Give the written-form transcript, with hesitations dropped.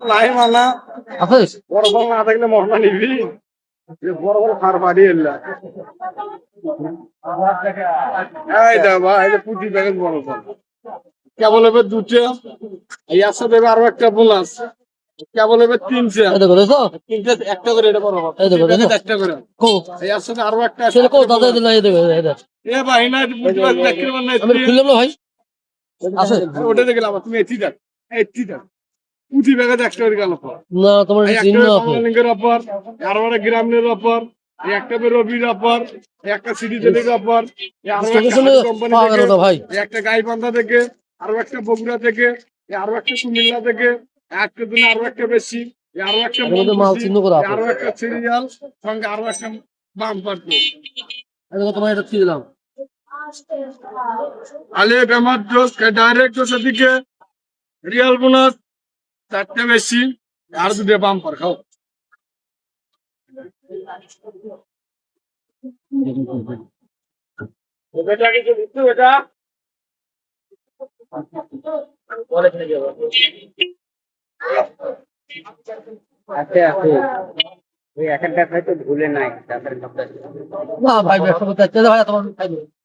নাই মানা আছিস? বড় বড় না থাকলে মহনা নিবি বড় বড় খার পাড়ি এলা এই দা ভাই এটা পুঁটি প্যাকেট বড় বড় কেবল হবে দুটো এই আসা দেবে আরো একটা বোনাস কেবল হবে তিনটে এই দেখো দেখো তিনটে একটা করে এটা বড় এই দেখো দেখো একটা করে কো এই আসা আরো একটা ছেলে কো দাদা দিল এই দেখো এই দেখো এ ভাই না পুঁটি প্যাকেট দেখতে পারেন আমি খুললাম না ভাই আছে ওটা দেখে লাভ তুমি এটি দেখ এটি দেখ পুঁটি প্যাকেট একটা করে গেল না তোমার এই চিহ্ন একটা আছে বাংলালিঙ্কের অফার আরো একটা গ্রামের অফার একটা রবির অফার একটা সিটিজেনের অফার আরো একটা স্টেশনে কোম্পানি পাওয়া গেল থেকে না ভাই একটা গাইবান্ধা থেকে আরো একটা বগুড়া থেকে আরো একটা কুমিল্লা থেকে একটা দিন আরো একটা বেশি আরো একটা এর মধ্যে মাল চিহ্ন করা আছে আরো একটা সিরিয়াল সঙ্গে আরো একটা বাম্পার এই দেখো তোমার এটা কি দিলাম আলে বেমার জোস ডাইরেক্ট জোস দিকে রিয়াল বোনাস চারটে বেশি আর দুটো বাম্পার খাও এটা কি দিচ্ছ এটা আছে আছে ওই এখানটা হয়তো ভুলে নাই তারপরে না ভাই ব্যবসা করতে চাইছে ভাই তোমার খাইবে